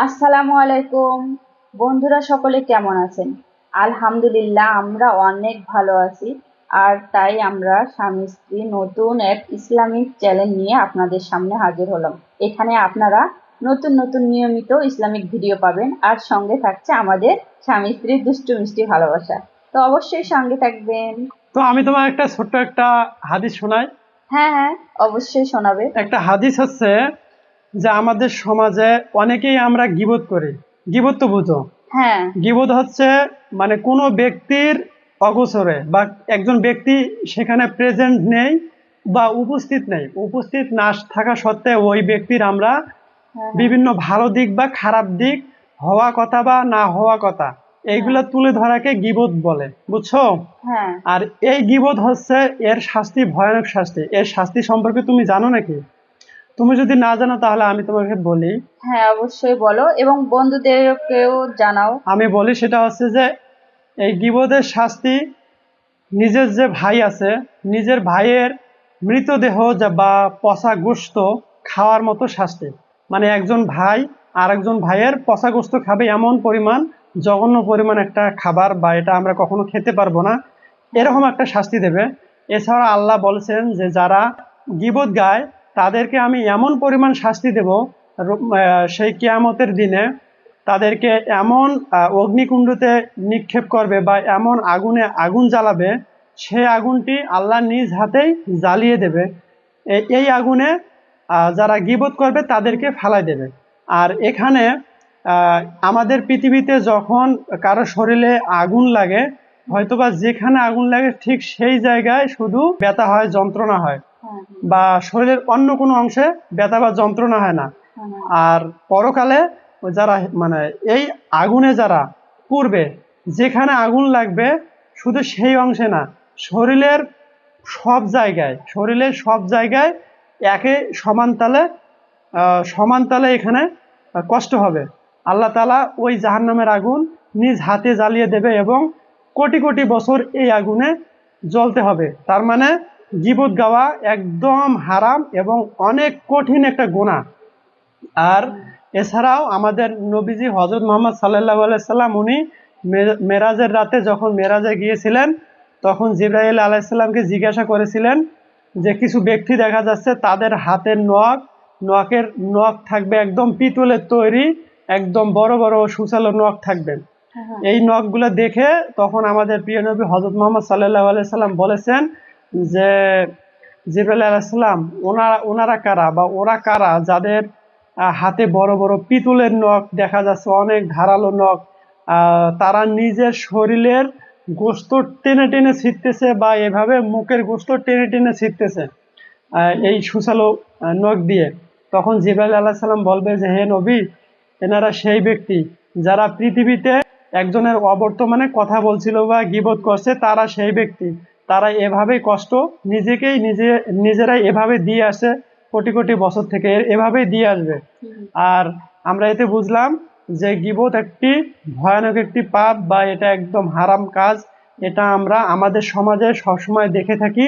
আসসালামু আলাইকুম। বন্ধুরা সকলে কেমন আছেন? আলহামদুলিল্লাহ, আমরা অনেক ভালো আছি। আর তাই আমরা স্বামী স্ত্রী নতুন এক ইসলামিক চ্যানেল নিয়ে আপনাদের সামনে হাজির হলাম। এখানে আপনারা নতুন নতুন নিয়মিত ইসলামিক ভিডিও পাবেন, আর সঙ্গে থাকছে আমাদের স্বামী স্ত্রীর দুষ্টু মিষ্টি ভালোবাসা। তো অবশ্যই সঙ্গে থাকবেন। তো আমি তোমার একটা ছোট্ট একটা হাদিস শোনাই। হ্যাঁ হ্যাঁ, অবশ্যই শোনাবে। একটা হাদিস হচ্ছে যে আমাদের সমাজে অনেকেই আমরা গীবত করি। গীবত তো বুঝো। হ্যাঁ গীবত হচ্ছে মানে কোনো ব্যক্তির অগোচরে বা একজন ব্যক্তি সেখানে প্রেজেন্ট নেই বা উপস্থিত নেই, উপস্থিত না থাকা সত্ত্বেও ওই ব্যক্তির আমরা হ্যাঁ বিভিন্ন ভালো দিক বা খারাপ দিক, হওয়া কথা বা না হওয়া কথা, হ্যাঁ এইগুলা তুলে ধরাকে গীবত বলে, বুঝছো? হ্যাঁ। আর এই গীবত হচ্ছে, এর শাস্তি ভয়ানক শাস্তি। এর শাস্তি সম্পর্কে তুমি জানো নাকি? তুমি যদি না জানো তাহলে আমি তোমাকে বলি। হ্যাঁ, অবশ্যই বলো এবং বন্ধুদেরকেও জানাও। আমি বলি সেটা হচ্ছে যে এই গীবতের শাস্তি, নিজের যে ভাই আছে, নিজের ভাইয়ের মৃতদেহ বা পচা গোশত খাওয়ার মতো শাস্তি। মানে একজন ভাই আর একজন ভাইয়ের পচা গোশত খাবে, এমন পরিমাণ জঘন্য পরিমাণ একটা খাবার, বা এটা আমরা কখনো খেতে পারবো না, হ্যাঁ এরকম একটা শাস্তি দেবে। এছাড়া আল্লাহ বলেছেন যে যারা গীবত গায় তাদেরকে আমি এমন পরিমাণ শাস্তি দেব, সেই কিয়ামতের দিনে তাদেরকে এমন অগ্নিকুণ্ডতে নিক্ষেপ করবে বা এমন আগুনে আগুন জ্বালাবে, সেই আগুনটি আল্লাহ নিজ হাতেই জ্বালিয়ে দেবে। এই আগুনে যারা গীবত করবে তাদেরকে ফালাই দেবে। আর এখানে আমাদের পৃথিবীতে যখন কারো শরীরে আগুন লাগে, হয়তোবা যেখানে আগুন লাগে ঠিক সেই জায়গায় শুধু ব্যথা হয়, যন্ত্রণা হয়, হ্যাঁ বা শরীরের অন্য কোনো অংশে ব্যথা বা যন্ত্রণা হয় না। হ্যাঁ আর পরকালে যারা মানে এই আগুনে যারা পুড়বে, যেখানে আগুন লাগবে শুধু সেই অংশে না, শরীরের সব জায়গায় একে সমান তালে এখানে কষ্ট হবে। আল্লাহ তাআলা ওই জাহান্নামের আগুন নিজ হাতে জ্বালিয়ে দেবে এবং কোটি কোটি বছর এই আগুনে জ্বলতে হবে। তার মানে গীবত গাওয়া একদম হারাম এবং অনেক কঠিন একটা গুনাহ। আর এছাড়াও আমাদের নবীজি হযরত মুহাম্মদ সাল্লাল্লাহু আলাইহি সাল্লাম, উনি মেরাজের রাতে যখন মেরাজে গিয়েছিলেন, তখন জিবরাইল আলাইহিস সালামকে জিজ্ঞাসা করেছিলেন যে কিছু ব্যক্তি দেখা যাচ্ছে তাদের হাতের নখের নখ থাকবে একদম পিতলের তৈরি, একদম বড় বড় সুচালো নখ থাকবে। হ্যাঁ এই নখগুলো দেখে তখন আমাদের প্রিয় নবী হযরত মুহাম্মদ সাল্লাল্লাহু আলাইহি সাল্লাম বলেছেন যে জিবরাইল আলাইহিস সালাম, ওনারা কারা বা ওরা কারা যাদের হাতে বড় বড় পিতলের নখ দেখা যাচ্ছে, অনেক ধারালো নখ, তারা নিজের শরীরের গোশত টেনে টেনে ছিঁড়তেছে বা এভাবে মুখের গোশত টেনে টেনে ছিঁড়তেছে এই সুসালো নখ দিয়ে। তখন জিবরাইল আলাইহিস সালাম বলবে যে হে নবী, এনারা সেই ব্যক্তি যারা পৃথিবীতে একজনের অবর্তমানে কথা বলছিল বা গীবত করছে, তারা সেই ব্যক্তি। তারা এভাবেই কষ্ট নিজেরাই এভাবে দিয়ে আসে, কোটি কোটি বছর থেকে এভাবেই দিয়ে আসবে। আর আমরা এতে বুঝলাম যে গীবত একটি ভয়ানক একটি পাপ, বা এটা একদম হারাম কাজ। এটা আমরা আমাদের সমাজে সবসময় দেখে থাকি।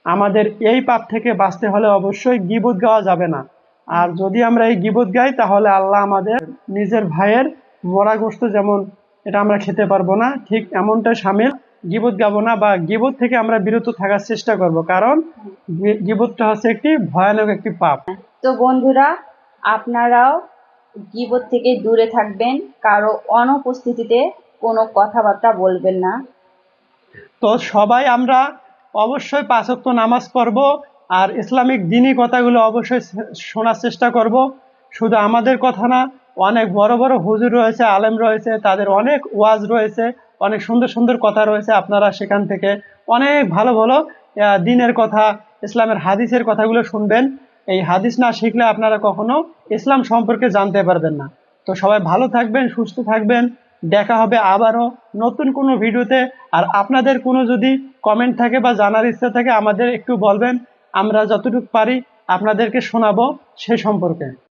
আমাদের এই পাপ থেকে বাঁচতে হলে অবশ্যই গীবত গাওয়া যাবে না। আর যদি আমরা এই গীবত গাই তাহলে আল্লাহ আমাদের নিজের ভাইয়ের মরা গোশত যেমন এটা আমরা খেতে পারবো না, ঠিক এমনটা শামিল। গীবত গাবো না বা গীবত থেকে আমরা বিরত থাকার চেষ্টা করব, কারণ গীবতটা হচ্ছে একটি ভয়ানক একটি পাপ। তো বন্ধুরা, আপনারাও গীবত থেকে দূরে থাকবেন, কারো অনুপস্থিতিতে কোনো কথাবার্তা বলবেন না। তো সবাই আমরা অবশ্যই 5 ওয়াক্ত নামাজ পড়ব, আর ইসলামিক দিনী কথাগুলো অবশ্যই শোনার চেষ্টা করব। শুধু আমাদের কথা না, অনেক বড় বড় হুজুর রয়েছে, আলেম রয়েছে, তাদের অনেক ওয়াজ রয়েছে, অনেক সুন্দর সুন্দর কথা রয়েছে। আপনারা সেখান থেকে অনেক ভালো ভালো দিনের কথা, ইসলামের হাদিসের কথাগুলো শুনবেন। এই হাদিস না শিখলে আপনারা কখনো ইসলাম সম্পর্কে জানতে পারবেন না। তো সবাই ভালো থাকবেন, সুস্থ থাকবেন। দেখা হবে আবারও নতুন কোনো ভিডিওতে। আর আপনাদের কোনো যদি কমেন্ট থাকে বা জানার ইচ্ছা থাকে আমাদের একটু বলবেন, আমরা যতটুকু পারি আপনাদেরকে শোনাবো সে সম্পর্কে।